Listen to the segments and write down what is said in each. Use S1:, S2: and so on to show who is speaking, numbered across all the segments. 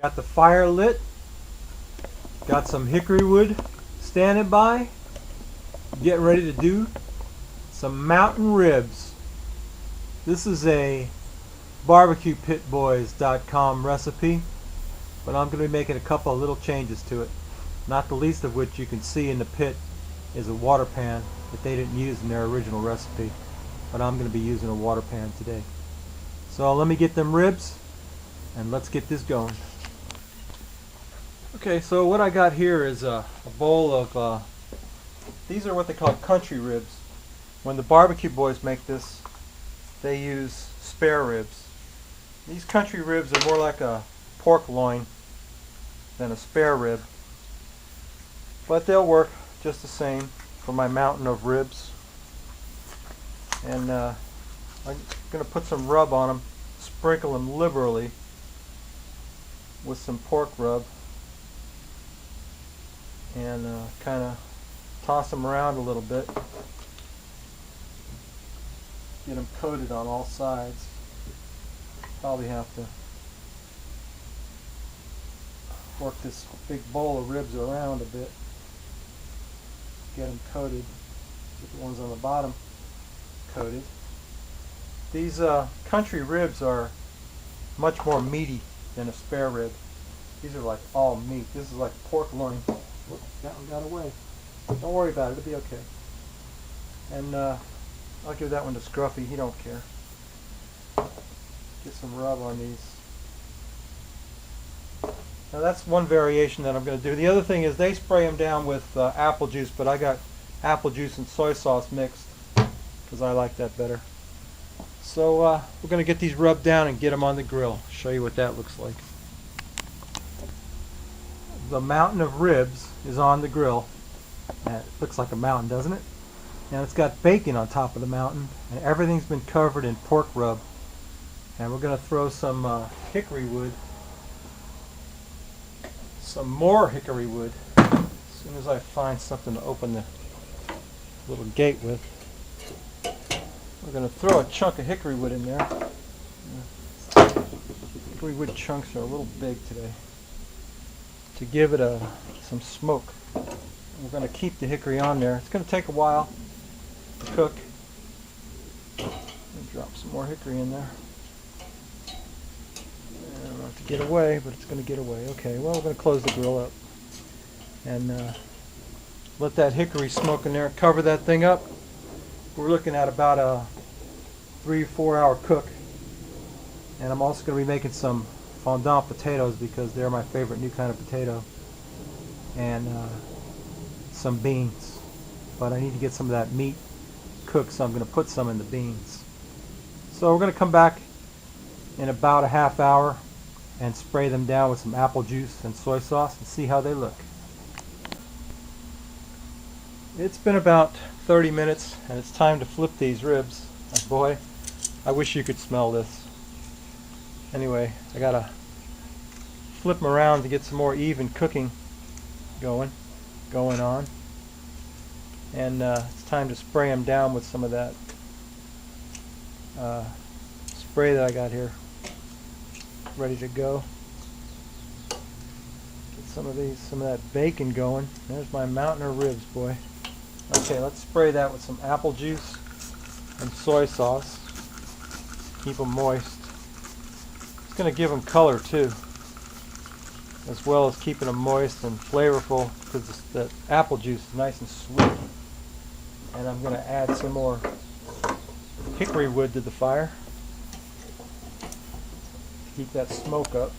S1: Got the fire lit. Got some hickory wood standing by. Getting ready to do some mountain ribs. This is a barbecuepitboys.com recipe, but I'm going to be making a couple of little changes to it. Not the least of which you can see in the pit is a water pan that they didn't use in their original recipe, but I'm going to be using a water pan today. So let me get them ribs and let's get this going. Okay, so what I got here is a bowl of these are what they call country ribs. When the barbecue boys make this, they use spare ribs. These country ribs are more like a pork loin than a spare rib, but they'll work just the same for my mountain of ribs. And I'm going to put some rub on them, sprinkle them liberally with some pork rub, and kind of toss them around a little bit. Get them coated on all sides. Probably have to work this big bowl of ribs around a bit. Get them coated. Get the ones on the bottom coated. These country ribs are much more meaty than a spare rib. These are like all meat. This is like pork loin. Whoops, that one got away. Don't worry about it, it'll be okay. And I'll give that one to Scruffy, he don't care. Get some rub on these. Now that's one variation that I'm going to do. The other thing is they spray them down with apple juice, but I got apple juice and soy sauce mixed because I like that better. So we're going to get these rubbed down and get them on the grill. Show you what that looks like. The mountain of ribs is on the grill. And it looks like a mountain, doesn't it? Now it's got bacon on top of the mountain, and everything's been covered in pork rub. And we're going to throw some hickory wood, some more hickory wood, as soon as I find something to open the little gate with. We're going to throw a chunk of hickory wood in there. Hickory wood chunks are a little big today, to give it some smoke. We're going to keep the hickory on there. It's going to take a while to cook. Drop some more hickory in there. I don't have to get away, but it's going to get away. Okay, well, we're going to close the grill up and let that hickory smoke in there. Cover that thing up. We're looking at about a 3-4 hour cook. And I'm also going to be making some fondant potatoes because they're my favorite new kind of potato. And some beans, but I need to get some of that meat cooked, so I'm going to put some in the beans. So we're going to come back in about a half hour and spray them down with some apple juice and soy sauce and see how they look. It's been about 30 minutes and it's time to flip these ribs. Oh boy, I wish you could smell this. Anyway, I gotta flip them around to get some more even cooking going on, and it's time to spray them down with some of that spray that I got here ready to go. Get some of that bacon going. There's my mountain of ribs, boy. Okay, let's spray that with some apple juice and soy sauce. Keep them moist. It's going to give them color too, as well as keeping them moist and flavorful, because the apple juice is nice and sweet. And I'm going to add some more hickory wood to the fire to keep that smoke up.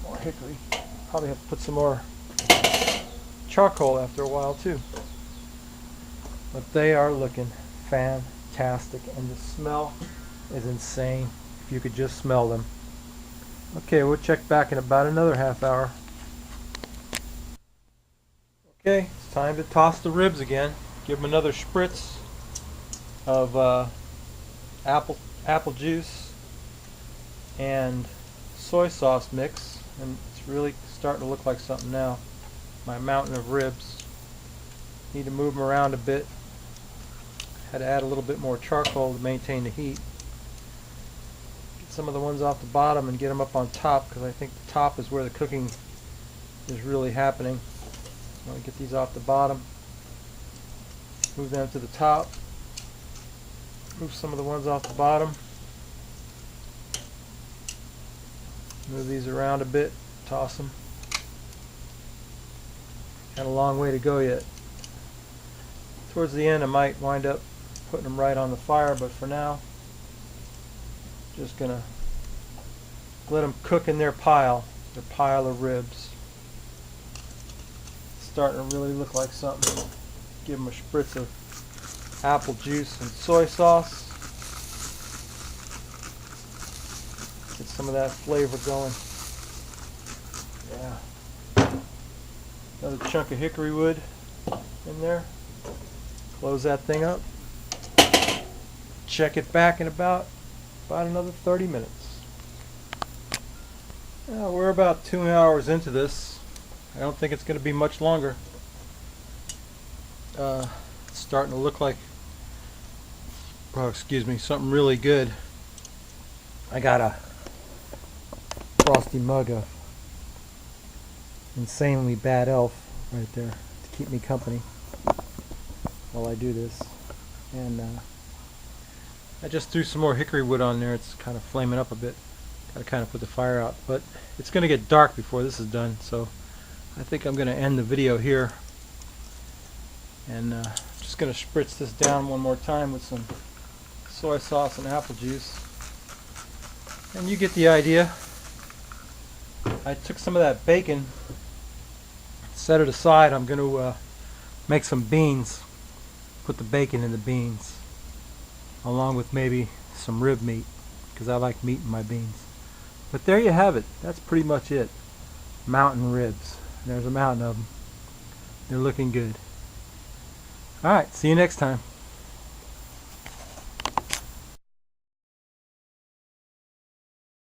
S1: More hickory. Probably have to put some more charcoal after a while too. But they are looking fantastic, and the smell is insane if you could just smell them. Okay, we'll check back in about another half hour. Okay, it's time to toss the ribs again. Give them another spritz of apple juice and soy sauce mix, and it's really starting to look like something now. My mountain of ribs. Need to move them around a bit. Had to add a little bit more charcoal to maintain the heat. some of the ones off the bottom and get them up on top, because I think the top is where the cooking is really happening. I'm going to get these off the bottom, move them to the top, move some of the ones off the bottom, move these around a bit, toss them. Got a long way to go yet. Towards the end I might wind up putting them right on the fire, but for now just gonna let them cook in their pile of ribs. It's starting to really look like something. Give them a spritz of apple juice and soy sauce. Get some of that flavor going. Yeah. Another chunk of hickory wood in there. Close that thing up. Check it back in about another 30 minutes. Now, we're about 2 hours into this. I don't think it's going to be much longer. It's starting to look like, oh, excuse me, something really good. I got a frosty mug of insanely bad elf right there to keep me company while I do this. And I just threw some more hickory wood on there. It's kind of flaming up a bit. Got to kind of put the fire out, but it's going to get dark before this is done, so I think I'm going to end the video here. And just going to spritz this down one more time with some soy sauce and apple juice. And you get the idea. I took some of that bacon, set it aside. I'm going to make some beans. Put the bacon in the beans, along with maybe some rib meat, because I like meat in my beans. But there you have it. That's pretty much it. Mountain ribs. There's a mountain of them. They're looking good. Alright, see you next time.